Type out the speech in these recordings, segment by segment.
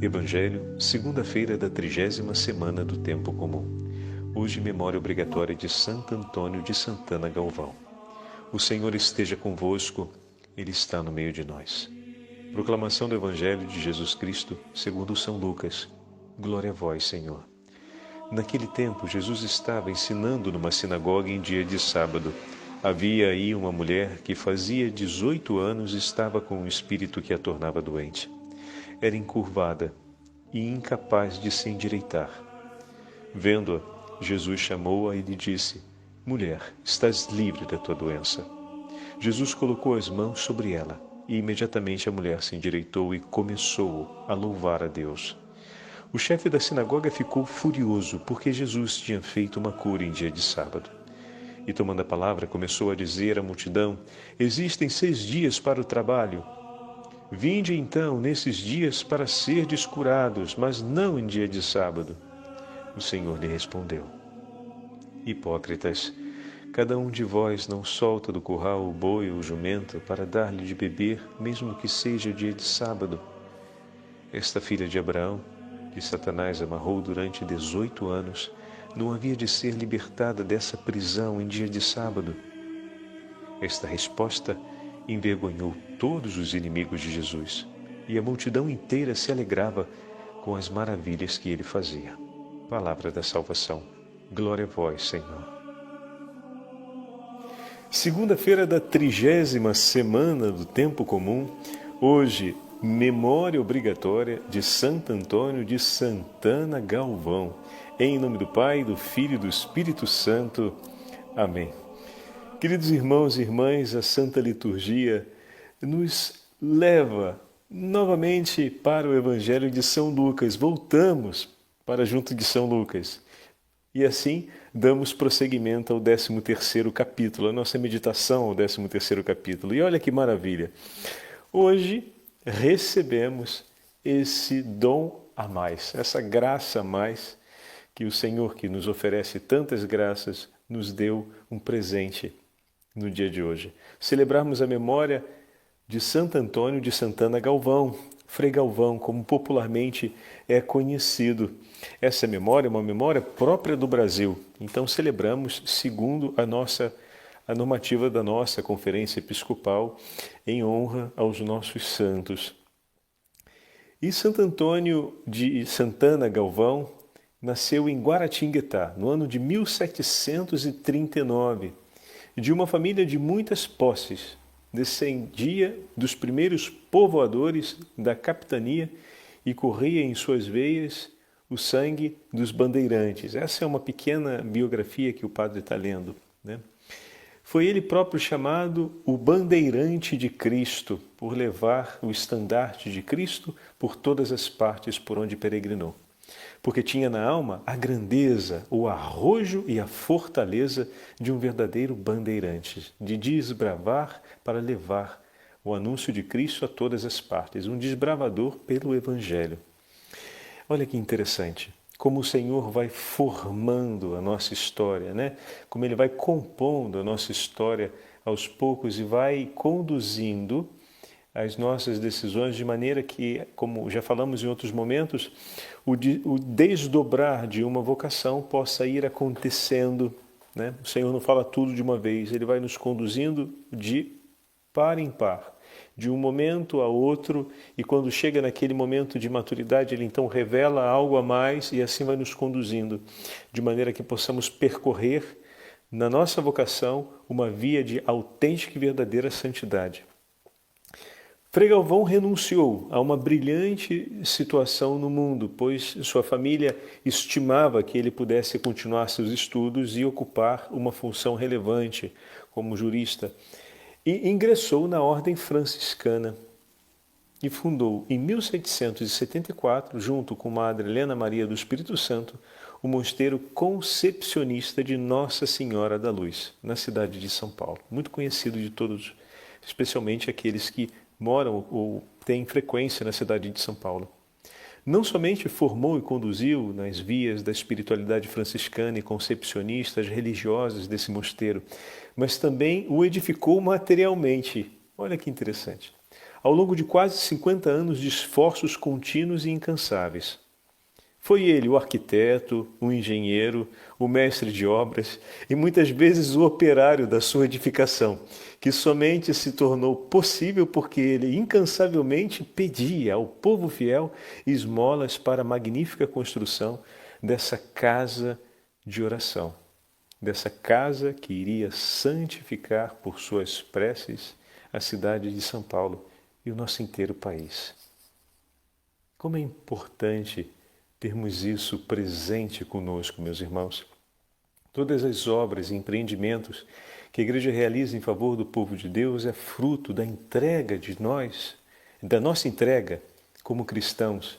Evangelho, segunda-feira da 30ª semana do Tempo Comum. Hoje, memória obrigatória de Santo Antônio de Santana Galvão. O Senhor esteja convosco, Ele está no meio de nós. Proclamação do Evangelho de Jesus Cristo, segundo São Lucas. Glória a vós, Senhor. Naquele tempo, Jesus estava ensinando numa sinagoga em dia de sábado. Havia aí uma mulher que fazia 18 anos e estava com um espírito que a tornava doente. Era encurvada e incapaz de se endireitar. Vendo-a, Jesus chamou-a e lhe disse: Mulher, estás livre da tua doença. Jesus colocou as mãos sobre ela e imediatamente a mulher se endireitou e começou a louvar a Deus. O chefe da sinagoga ficou furioso porque Jesus tinha feito uma cura em dia de sábado. E tomando a palavra, começou a dizer à multidão: Existem 6 dias para o trabalho. Vinde então nesses dias para serdes curados, mas não em dia de sábado. O Senhor lhe respondeu: Hipócritas, cada um de vós não solta do curral o boi ou o jumento para dar-lhe de beber, mesmo que seja dia de sábado. Esta filha de Abraão, que Satanás amarrou durante 18 anos, não havia de ser libertada dessa prisão em dia de sábado. Esta resposta envergonhou todos os inimigos de Jesus, e a multidão inteira se alegrava com as maravilhas que ele fazia. Palavra da salvação. Glória a vós, Senhor. Segunda-feira da 30ª semana do Tempo Comum. Hoje, memória obrigatória de Santo Antônio de Santana Galvão. Em nome do Pai, do Filho e do Espírito Santo. Amém. Queridos irmãos e irmãs, a Santa Liturgia nos leva novamente para o Evangelho de São Lucas. Voltamos para junto de São Lucas. E assim damos prosseguimento ao 13º capítulo, a nossa meditação ao 13º capítulo. E olha que maravilha! Hoje recebemos esse dom a mais, essa graça a mais, que o Senhor, que nos oferece tantas graças, nos deu um presente no dia de hoje. Celebrarmos a memória de Santo Antônio de Santana Galvão, Frei Galvão, como popularmente é conhecido. Essa memória é uma memória própria do Brasil. Então celebramos segundo a normativa da nossa Conferência Episcopal, em honra aos nossos santos. E Santo Antônio de Santana Galvão nasceu em Guaratinguetá, no ano de 1739, de uma família de muitas posses. Descendia dos primeiros povoadores da capitania e corria em suas veias o sangue dos bandeirantes. Essa é uma pequena biografia que o padre está lendo, né? Foi ele próprio chamado o Bandeirante de Cristo, por levar o estandarte de Cristo por todas as partes por onde peregrinou. Porque tinha na alma a grandeza, o arrojo e a fortaleza de um verdadeiro bandeirante, de desbravar para levar o anúncio de Cristo a todas as partes, um desbravador pelo Evangelho. Olha que interessante, como o Senhor vai formando a nossa história, né? Como Ele vai compondo a nossa história aos poucos e vai conduzindo as nossas decisões de maneira que, como já falamos em outros momentos, o desdobrar de uma vocação possa ir acontecendo, né? O Senhor não fala tudo de uma vez, Ele vai nos conduzindo de par em par, de um momento a outro, e quando chega naquele momento de maturidade, Ele então revela algo a mais e assim vai nos conduzindo, de maneira que possamos percorrer na nossa vocação uma via de autêntica e verdadeira santidade. Frei Galvão renunciou a uma brilhante situação no mundo, pois sua família estimava que ele pudesse continuar seus estudos e ocupar uma função relevante como jurista. E ingressou na ordem franciscana e fundou em 1774, junto com Madre Helena Maria do Espírito Santo, o mosteiro concepcionista de Nossa Senhora da Luz, na cidade de São Paulo. Muito conhecido de todos, especialmente aqueles que moram ou têm frequência na cidade de São Paulo. Não somente formou e conduziu nas vias da espiritualidade franciscana e concepcionistas religiosas desse mosteiro, mas também o edificou materialmente. Olha que interessante. ao longo de quase 50 anos de esforços contínuos e incansáveis. Foi ele o arquiteto, o engenheiro, o mestre de obras e muitas vezes o operário da sua edificação, que somente se tornou possível porque ele incansavelmente pedia ao povo fiel esmolas para a magnífica construção dessa casa de oração, dessa casa que iria santificar por suas preces a cidade de São Paulo e o nosso inteiro país. Como é importante termos isso presente conosco, meus irmãos. Todas as obras e empreendimentos que a Igreja realiza em favor do povo de Deus é fruto da entrega de nós, da nossa entrega como cristãos.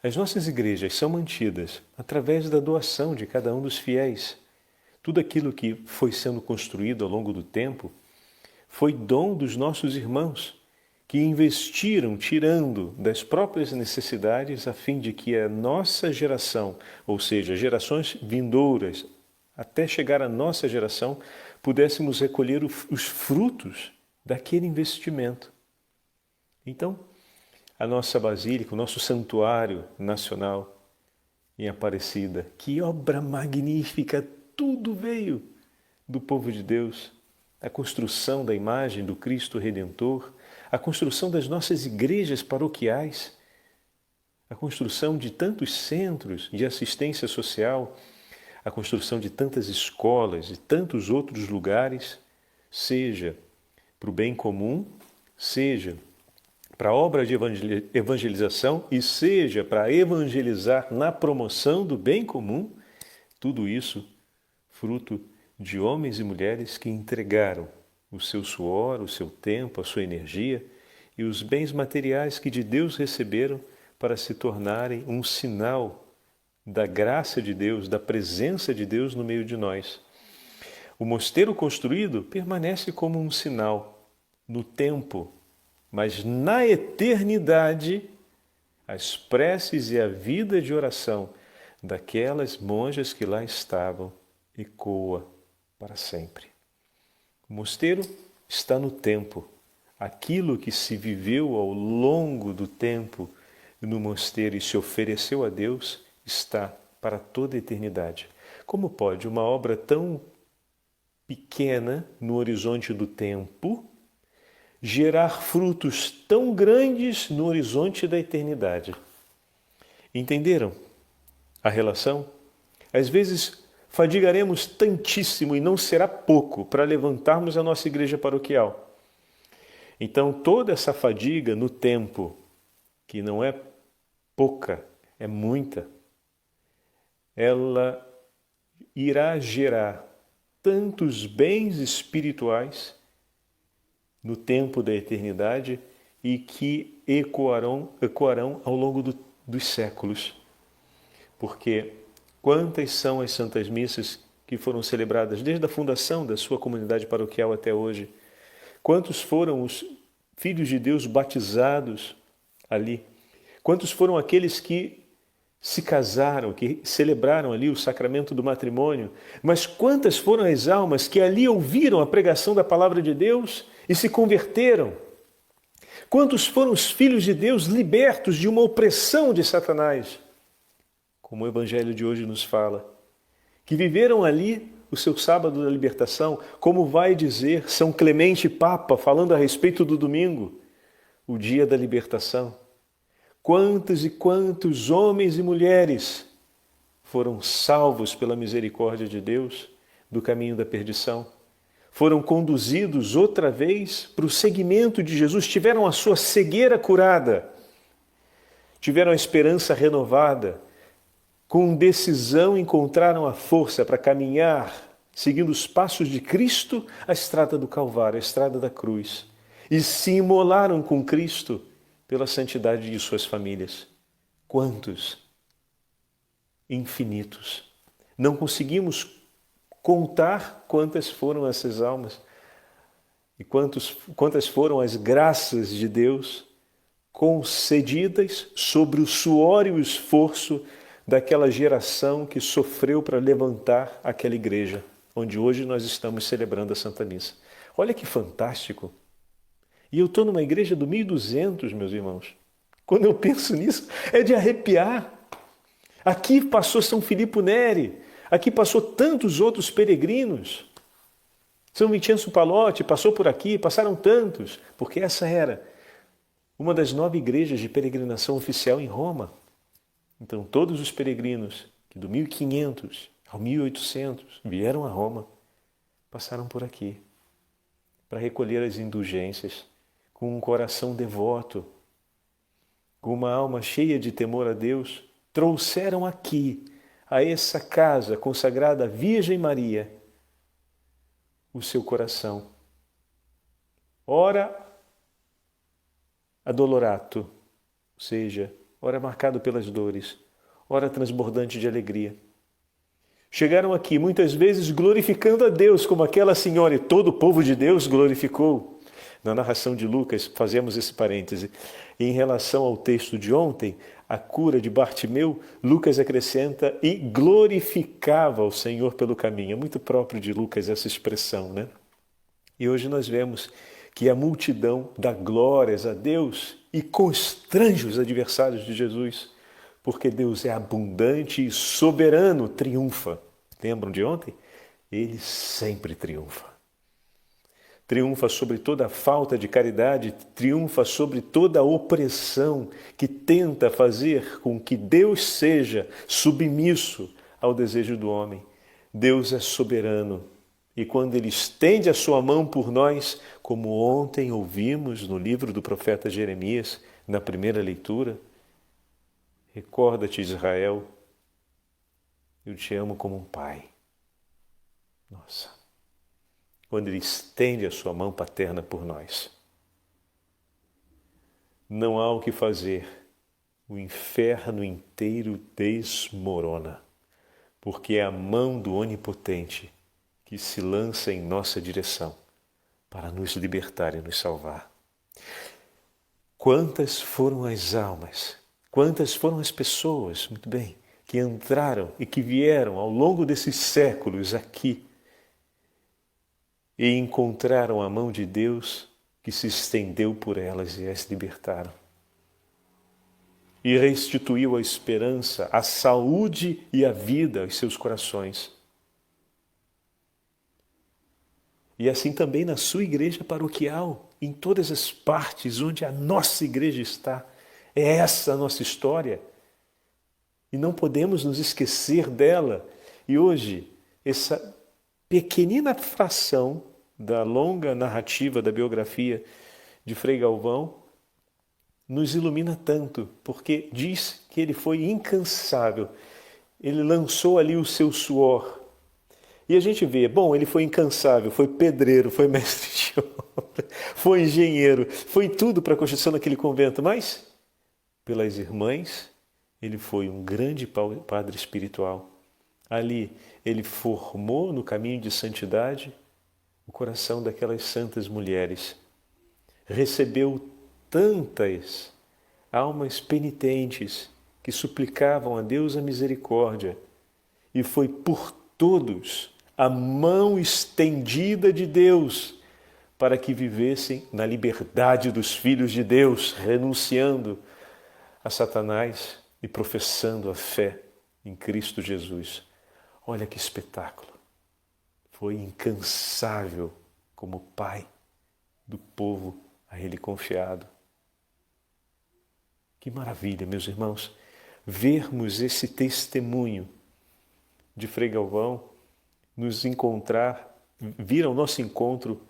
As nossas igrejas são mantidas através da doação de cada um dos fiéis. Tudo aquilo que foi sendo construído ao longo do tempo foi dom dos nossos irmãos, que investiram tirando das próprias necessidades a fim de que a nossa geração, ou seja, gerações vindouras, até chegar à nossa geração, pudéssemos recolher os frutos daquele investimento. Então, a nossa basílica, o nosso santuário nacional em Aparecida, que obra magnífica, tudo veio do povo de Deus. A construção da imagem do Cristo Redentor, a construção das nossas igrejas paroquiais, a construção de tantos centros de assistência social, a construção de tantas escolas e tantos outros lugares, seja para o bem comum, seja para a obra de evangelização e seja para evangelizar na promoção do bem comum, tudo isso fruto de homens e mulheres que entregaram o seu suor, o seu tempo, a sua energia e os bens materiais que de Deus receberam para se tornarem um sinal da graça de Deus, da presença de Deus no meio de nós. O mosteiro construído permanece como um sinal no tempo, mas na eternidade, as preces e a vida de oração daquelas monjas que lá estavam ecoa para sempre. O mosteiro está no tempo. Aquilo que se viveu ao longo do tempo no mosteiro e se ofereceu a Deus está para toda a eternidade. Como pode uma obra tão pequena no horizonte do tempo gerar frutos tão grandes no horizonte da eternidade? Entenderam a relação? Às vezes fadigaremos tantíssimo e não será pouco para levantarmos a nossa igreja paroquial. Então, toda essa fadiga no tempo, que não é pouca, é muita, ela irá gerar tantos bens espirituais no tempo da eternidade e que ecoarão ao longo dos séculos. Porque quantas são as santas missas que foram celebradas desde a fundação da sua comunidade paroquial até hoje? Quantos foram os filhos de Deus batizados ali? Quantos foram aqueles que se casaram, que celebraram ali o sacramento do matrimônio? Mas quantas foram as almas que ali ouviram a pregação da palavra de Deus e se converteram? Quantos foram os filhos de Deus libertos de uma opressão de Satanás? Como o Evangelho de hoje nos fala, que viveram ali o seu sábado da libertação, como vai dizer São Clemente Papa, falando a respeito do domingo, o dia da libertação. Quantos e quantos homens e mulheres foram salvos pela misericórdia de Deus do caminho da perdição? Foram conduzidos outra vez para o seguimento de Jesus, tiveram a sua cegueira curada, tiveram a esperança renovada, com decisão encontraram a força para caminhar, seguindo os passos de Cristo, a estrada do Calvário, a estrada da cruz. E se imolaram com Cristo pela santidade de suas famílias. Quantos? Infinitos. Não conseguimos contar quantas foram essas almas e quantas foram as graças de Deus concedidas sobre o suor e o esforço daquela geração que sofreu para levantar aquela igreja, onde hoje nós estamos celebrando a Santa Missa. Olha que fantástico! E eu estou numa igreja do 1200, meus irmãos. Quando eu penso nisso, é de arrepiar. Aqui passou São Filippo Neri, aqui passou tantos outros peregrinos. São Vincenzo Pallotti passou por aqui, passaram tantos, porque essa era uma das 9 igrejas de peregrinação oficial em Roma. Então todos os peregrinos que do 1500 ao 1800 vieram a Roma, passaram por aqui para recolher as indulgências com um coração devoto, com uma alma cheia de temor a Deus, trouxeram aqui, a essa casa consagrada à Virgem Maria, o seu coração. Ora adolorato, ou seja, ora marcado pelas dores, ora transbordante de alegria. Chegaram aqui muitas vezes glorificando a Deus, como aquela senhora, e todo o povo de Deus glorificou. Na narração de Lucas, fazemos esse parêntese. Em relação ao texto de ontem, a cura de Bartimeu, Lucas acrescenta e glorificava o Senhor pelo caminho. É muito próprio de Lucas essa expressão, né? E hoje nós vemos que a multidão dá glórias a Deus e constrange os adversários de Jesus, porque Deus é abundante e soberano, triunfa. Lembram de ontem? Ele sempre triunfa. Triunfa sobre toda a falta de caridade, triunfa sobre toda a opressão que tenta fazer com que Deus seja submisso ao desejo do homem. Deus é soberano e quando Ele estende a sua mão por nós, como ontem ouvimos no livro do profeta Jeremias, na primeira leitura, recorda-te, Israel, eu te amo como um pai. Nossa, quando Ele estende a sua mão paterna por nós. Não há o que fazer, o inferno inteiro desmorona, porque é a mão do Onipotente que se lança em nossa direção para nos libertar e nos salvar. Quantas foram as almas, quantas foram as pessoas, muito bem, que entraram e que vieram ao longo desses séculos aqui e encontraram a mão de Deus que se estendeu por elas e as libertaram. E restituiu a esperança, a saúde e a vida aos seus corações. E assim também na sua igreja paroquial, em todas as partes onde a nossa igreja está. É essa a nossa história. E não podemos nos esquecer dela. E hoje, essa pequenina fração da longa narrativa da biografia de Frei Galvão nos ilumina tanto, porque diz que ele foi incansável. Ele lançou ali o seu suor. E a gente vê, bom, ele foi incansável, foi pedreiro, foi mestre de obra, foi engenheiro, foi tudo para a construção daquele convento, mas pelas irmãs, ele foi um grande padre espiritual. Ali, ele formou no caminho de santidade o coração daquelas santas mulheres. Recebeu tantas almas penitentes que suplicavam a Deus a misericórdia e foi por todos a mão estendida de Deus para que vivessem na liberdade dos filhos de Deus, renunciando a Satanás e professando a fé em Cristo Jesus. Olha que espetáculo! Foi incansável como pai do povo a ele confiado. Que maravilha, meus irmãos, vermos esse testemunho de Frei Galvão nos encontrar, vir ao nosso encontro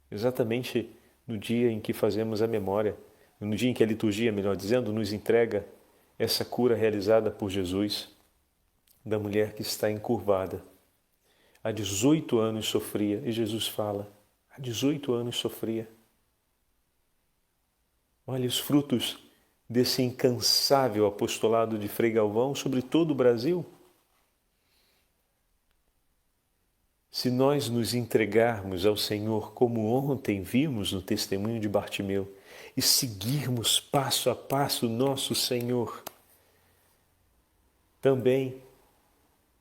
exatamente no dia em que fazemos a memória, no dia em que a liturgia, melhor dizendo, nos entrega essa cura realizada por Jesus da mulher que está encurvada. Há 18 anos sofria, e Jesus fala, há 18 anos sofria. Olha os frutos desse incansável apostolado de Frei Galvão sobre todo o Brasil. Se nós nos entregarmos ao Senhor como ontem vimos no testemunho de Bartimeu e seguirmos passo a passo nosso Senhor, também,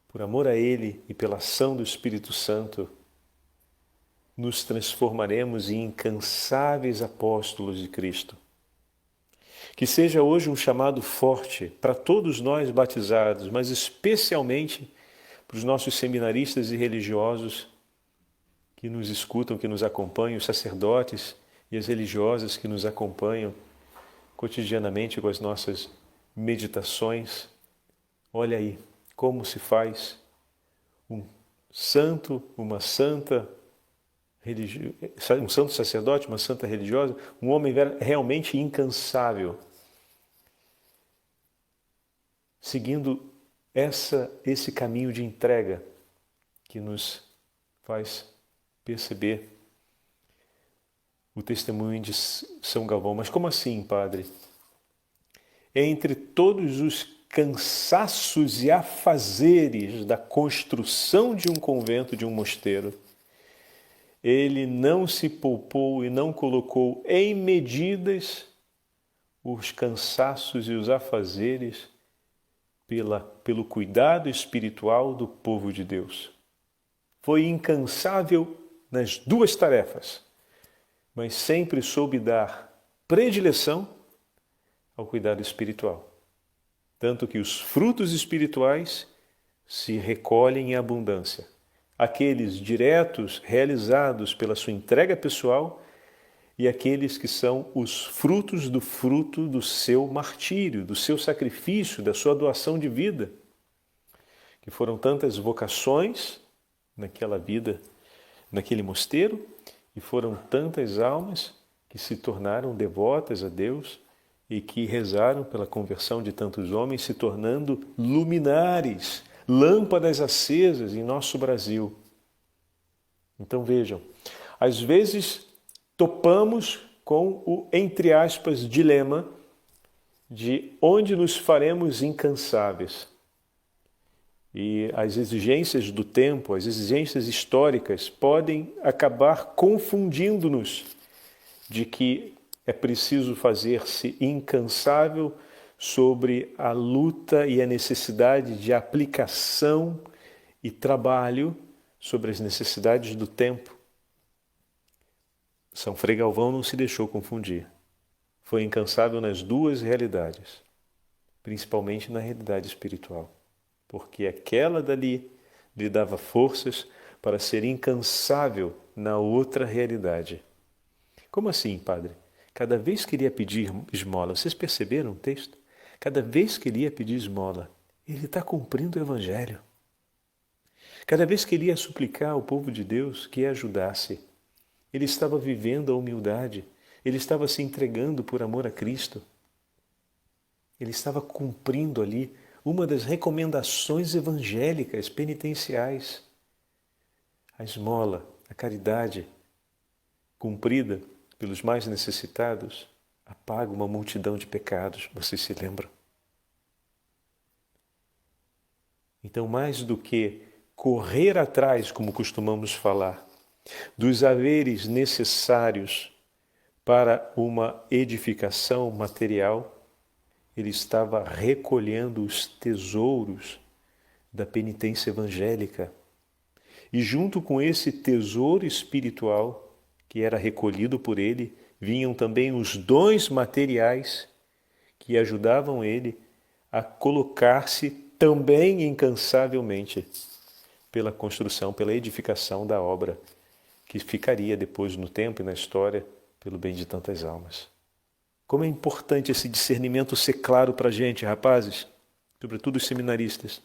por amor a Ele e pela ação do Espírito Santo, nos transformaremos em incansáveis apóstolos de Cristo. Que seja hoje um chamado forte para todos nós batizados, mas especialmente para os nossos seminaristas e religiosos que nos escutam, que nos acompanham, os sacerdotes e as religiosas que nos acompanham cotidianamente com as nossas meditações. Olha aí como se faz um santo, uma santa um santo sacerdote, uma santa religiosa, um homem realmente incansável, seguindo esse caminho de entrega que nos faz perceber o testemunho de São Galvão. Mas como assim, padre? Entre todos os cansaços e afazeres da construção de um convento, de um mosteiro, ele não se poupou e não colocou em medidas os cansaços e os afazeres pelo cuidado espiritual do povo de Deus. Foi incansável nas duas tarefas, mas sempre soube dar predileção ao cuidado espiritual. Tanto que os frutos espirituais se recolhem em abundância. Aqueles diretos, realizados pela sua entrega pessoal, e aqueles que são os frutos do seu martírio, do seu sacrifício, da sua doação de vida, que foram tantas vocações naquela vida, naquele mosteiro, e foram tantas almas que se tornaram devotas a Deus e que rezaram pela conversão de tantos homens, se tornando luminares, lâmpadas acesas em nosso Brasil. Então vejam, às vezes topamos com o, entre aspas, dilema de onde nos faremos incansáveis. E as exigências do tempo, as exigências históricas podem acabar confundindo-nos de que é preciso fazer-se incansável sobre a luta e a necessidade de aplicação e trabalho sobre as necessidades do tempo. São Frei Galvão não se deixou confundir. Foi incansável nas duas realidades, principalmente na realidade espiritual, porque aquela dali lhe dava forças para ser incansável na outra realidade. Como assim, padre? Cada vez que ele ia pedir esmola, vocês perceberam o texto? Cada vez que ele ia pedir esmola, ele está cumprindo o Evangelho. Cada vez que ele ia suplicar ao povo de Deus que ajudasse, ele estava vivendo a humildade, ele estava se entregando por amor a Cristo. Ele estava cumprindo ali uma das recomendações evangélicas penitenciais. A esmola, a caridade, cumprida pelos mais necessitados, apaga uma multidão de pecados, vocês se lembram? Então, mais do que correr atrás, como costumamos falar, dos haveres necessários para uma edificação material, ele estava recolhendo os tesouros da penitência evangélica. E junto com esse tesouro espiritual, que era recolhido por ele, vinham também os dons materiais que ajudavam ele a colocar-se também incansavelmente pela construção, pela edificação da obra que ficaria depois no tempo e na história pelo bem de tantas almas. Como é importante esse discernimento ser claro para a gente, rapazes, sobretudo os seminaristas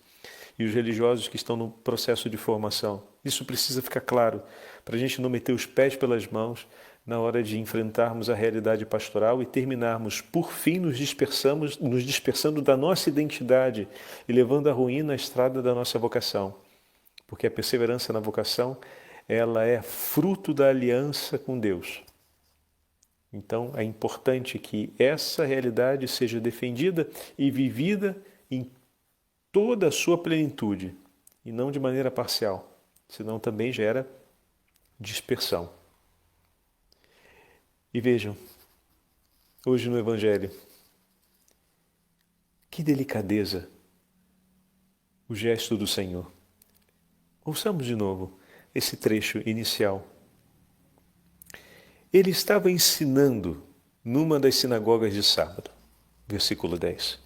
e os religiosos que estão no processo de formação. Isso precisa ficar claro, para a gente não meter os pés pelas mãos na hora de enfrentarmos a realidade pastoral e terminarmos, por fim, nos dispersando da nossa identidade e levando à ruína a estrada da nossa vocação. Porque a perseverança na vocação, ela é fruto da aliança com Deus. Então, é importante que essa realidade seja defendida e vivida em toda a sua plenitude, e não de maneira parcial, senão também gera dispersão. E vejam, hoje no Evangelho, que delicadeza o gesto do Senhor. Ouçamos de novo esse trecho inicial Ele estava ensinando numa das sinagogas de sábado. Versículo 10.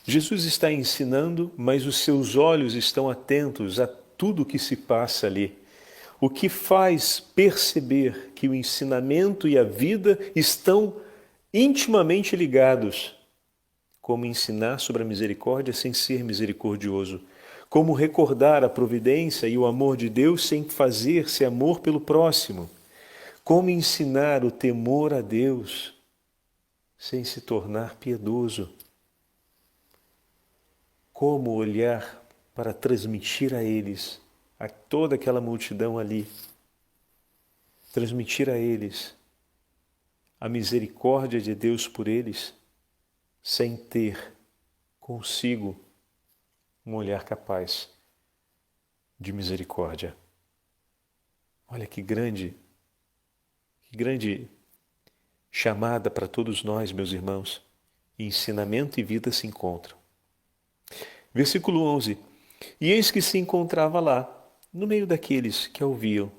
Jesus está ensinando, mas os seus olhos estão atentos a tudo o que se passa ali. O que faz perceber que o ensinamento e a vida estão intimamente ligados. Como ensinar sobre a misericórdia sem ser misericordioso. Como recordar a providência e o amor de Deus sem fazer-se amor pelo próximo. Como ensinar o temor a Deus sem se tornar piedoso. Como olhar para transmitir a eles, a toda aquela multidão ali, transmitir a eles a misericórdia de Deus por eles, sem ter consigo um olhar capaz de misericórdia. Olha que grande chamada para todos nós, meus irmãos. Ensinamento e vida se encontram. Versículo 11. E eis que se encontrava lá, no meio daqueles que a ouviam,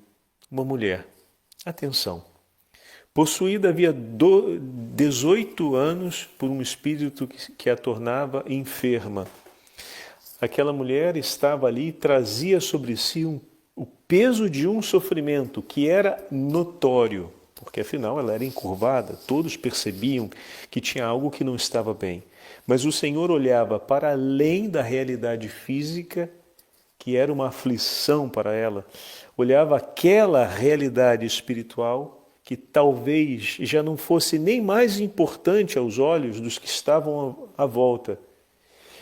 uma mulher. Atenção. Possuída havia 18 anos por um espírito que a tornava enferma. Aquela mulher estava ali e trazia sobre si o peso de um sofrimento que era notório, porque afinal ela era encurvada, todos percebiam que tinha algo que não estava bem. Mas o Senhor olhava para além da realidade física, que era uma aflição para ela, olhava aquela realidade espiritual que talvez já não fosse nem mais importante aos olhos dos que estavam à volta,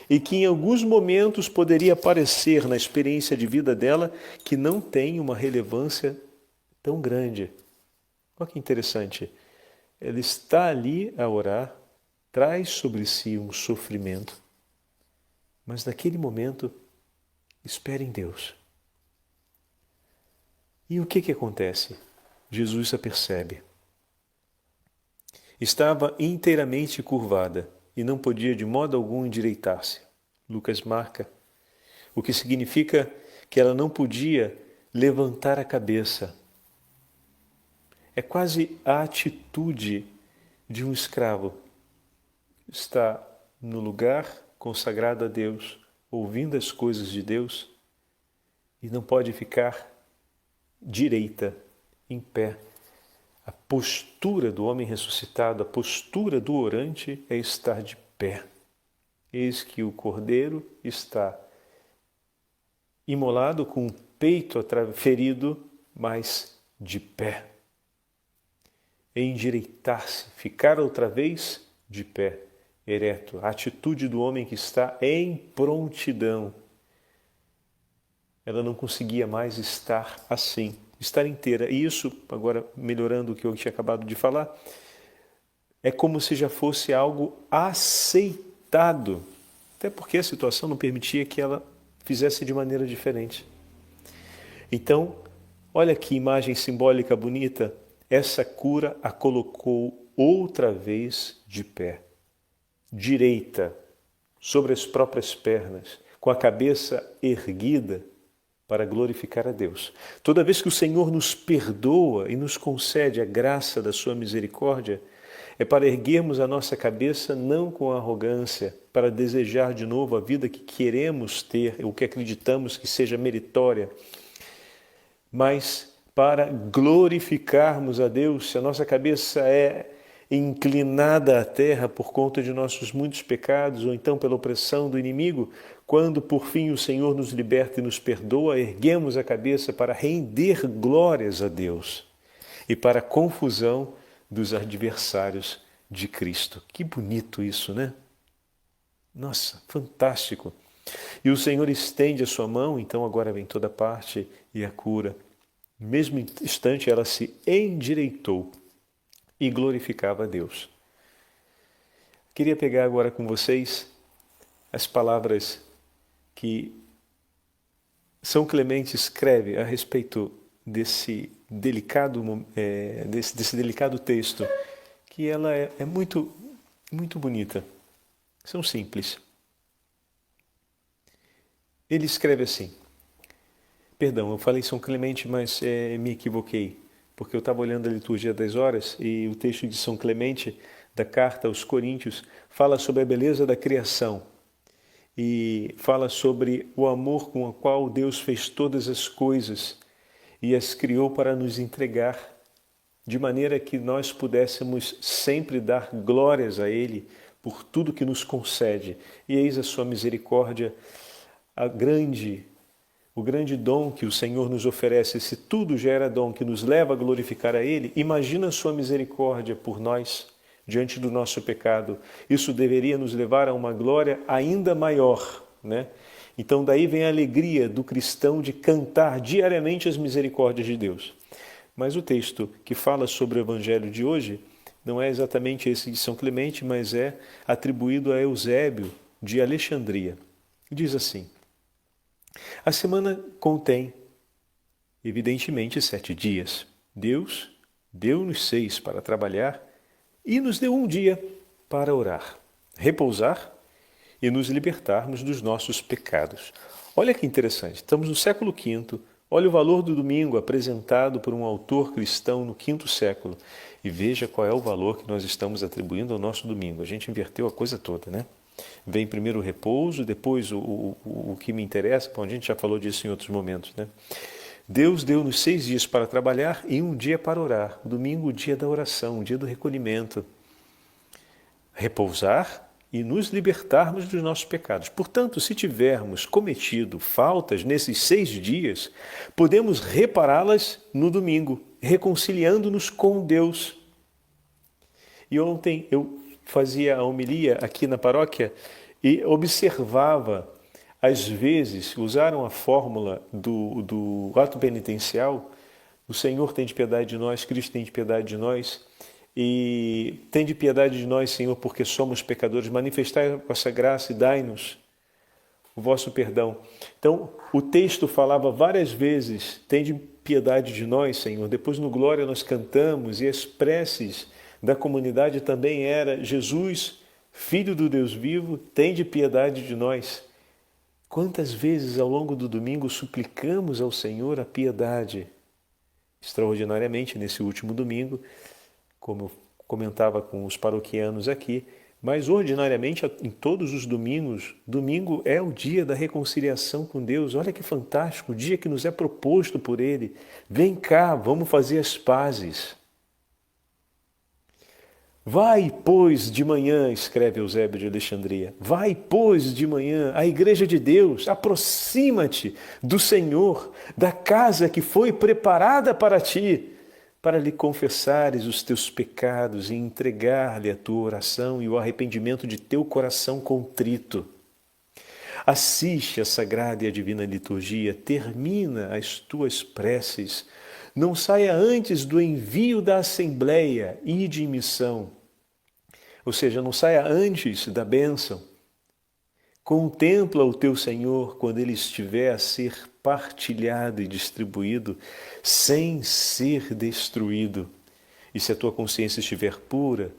e que em alguns momentos poderia parecer na experiência de vida dela que não tem uma relevância tão grande. Olha que interessante, ela está ali a orar, traz sobre si um sofrimento, mas naquele momento espera em Deus. E o que acontece? Jesus a percebe. Estava inteiramente curvada e não podia de modo algum endireitar-se. Lucas marca, o que significa que ela não podia levantar a cabeça. É quase a atitude de um escravo. Está no lugar consagrado a Deus, ouvindo as coisas de Deus, e não pode ficar direita, em pé. A postura do homem ressuscitado, a postura do orante é estar de pé. Eis que o cordeiro está imolado com o peito ferido, mas de pé. Endireitar-se, ficar outra vez de pé, ereto. A atitude do homem que está em prontidão. Ela não conseguia mais estar assim, estar inteira. E isso, agora melhorando o que eu tinha acabado de falar, é como se já fosse algo aceitado. Até porque a situação não permitia que ela fizesse de maneira diferente. Então, olha que imagem simbólica bonita. Essa cura a colocou outra vez de pé, direita, sobre as próprias pernas, com a cabeça erguida para glorificar a Deus. Toda vez que o Senhor nos perdoa e nos concede a graça da sua misericórdia, é para erguermos a nossa cabeça não com arrogância, para desejar de novo a vida que queremos ter, o que acreditamos que seja meritória, mas para glorificarmos a Deus. Se a nossa cabeça é inclinada à terra por conta de nossos muitos pecados, ou então pela opressão do inimigo, quando por fim o Senhor nos liberta e nos perdoa, erguemos a cabeça para render glórias a Deus e para a confusão dos adversários de Cristo. Que bonito isso, né? Nossa, fantástico. E o Senhor estende a sua mão, então agora vem toda parte e a cura. No mesmo instante ela se endireitou e glorificava a Deus. Queria pegar agora com vocês as palavras que São Clemente escreve a respeito desse delicado texto, que ela é muito, muito bonita. São simples. Ele escreve assim, perdão, eu falei São Clemente, mas me equivoquei. porque eu estava olhando a liturgia das horas e o texto de São Clemente, da carta aos Coríntios, fala sobre a beleza da criação e fala sobre o amor com o qual Deus fez todas as coisas e as criou para nos entregar, de maneira que nós pudéssemos sempre dar glórias a Ele por tudo que nos concede. E eis a sua misericórdia, o grande dom que o Senhor nos oferece. Se tudo já era dom que nos leva a glorificar a Ele, imagina a sua misericórdia por nós, diante do nosso pecado. Isso deveria nos levar a uma glória ainda maior, né? Então daí vem a alegria do cristão de cantar diariamente as misericórdias de Deus. Mas o texto que fala sobre o evangelho de hoje não é exatamente esse de São Clemente, mas é atribuído a Eusébio de Alexandria. Diz assim: a semana contém, evidentemente, 7 dias. Deus deu-nos 6 para trabalhar e nos deu um dia para orar, repousar e nos libertarmos dos nossos pecados. Olha que interessante, estamos no século V, olha o valor do domingo apresentado por um autor cristão no V século e veja qual é o valor que nós estamos atribuindo ao nosso domingo. A gente inverteu a coisa toda, né? Vem primeiro o repouso, depois o que me interessa, bom, a gente já falou disso em outros momentos, né? Deus deu-nos 6 dias para trabalhar e um dia para orar. Domingo, o dia da oração, o dia do recolhimento. Repousar e nos libertarmos dos nossos pecados. Portanto, se tivermos cometido faltas nesses 6 dias, podemos repará-las no domingo, reconciliando-nos com Deus. E ontem eu fazia a homilia aqui na paróquia e observava, às vezes, usaram a fórmula do ato penitencial, o Senhor tem de piedade de nós, Cristo tem de piedade de nós, e tem de piedade de nós, Senhor, porque somos pecadores, manifestai a vossa graça e dai-nos o vosso perdão. Então, o texto falava várias vezes, tem de piedade de nós, Senhor. Depois no Glória nós cantamos e as preces da comunidade também era: Jesus, Filho do Deus vivo, tem de piedade de nós. Quantas vezes ao longo do domingo suplicamos ao Senhor a piedade? Extraordinariamente nesse último domingo, como eu comentava com os paroquianos aqui, mas ordinariamente em todos os domingos, domingo é o dia da reconciliação com Deus. Olha que fantástico, o dia que nos é proposto por Ele. Vem cá, vamos fazer as pazes. Vai, pois, de manhã, escreve Eusébio de Alexandria, vai, pois, de manhã, à igreja de Deus, aproxima-te do Senhor, da casa que foi preparada para ti, para lhe confessares os teus pecados e entregar-lhe a tua oração e o arrependimento de teu coração contrito. Assiste a sagrada e a divina liturgia, termina as tuas preces, não saia antes do envio da assembleia e de missão, ou seja, não saia antes da bênção. Contempla o teu Senhor quando Ele estiver a ser partilhado e distribuído, sem ser destruído. E se a tua consciência estiver pura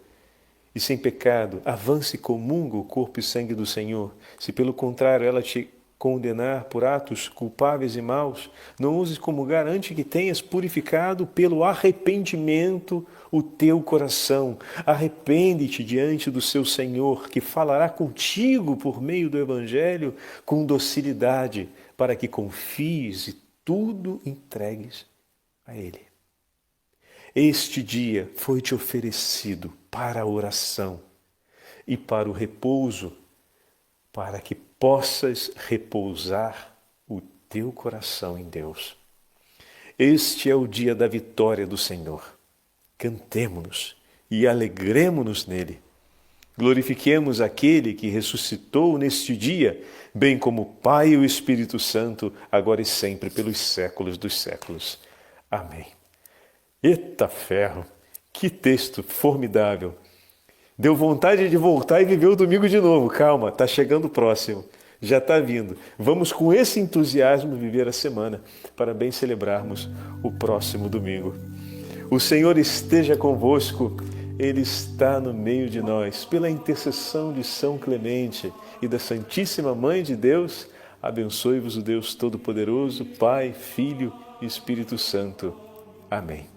e sem pecado, avance e comunga o corpo e sangue do Senhor. Se pelo contrário ela te condenar por atos culpáveis e maus, não uses comungar antes que tenhas purificado pelo arrependimento o teu coração. Arrepende-te diante do seu Senhor, que falará contigo por meio do Evangelho com docilidade, para que confies e tudo entregues a Ele. Este dia foi-te oferecido para a oração e para o repouso, para que possas repousar o teu coração em Deus. Este é o dia da vitória do Senhor. Cantemo-nos e alegremo-nos nele. Glorifiquemos aquele que ressuscitou neste dia, bem como o Pai e o Espírito Santo, agora e sempre, pelos séculos dos séculos. Amém. Eita ferro! Que texto formidável! Deu vontade de voltar e viver o domingo de novo. Calma, está chegando o próximo. Já está vindo. Vamos com esse entusiasmo viver a semana para bem celebrarmos o próximo domingo. O Senhor esteja convosco. Ele está no meio de nós. Pela intercessão de São Clemente e da Santíssima Mãe de Deus, abençoe-vos o Deus Todo-Poderoso, Pai, Filho e Espírito Santo. Amém.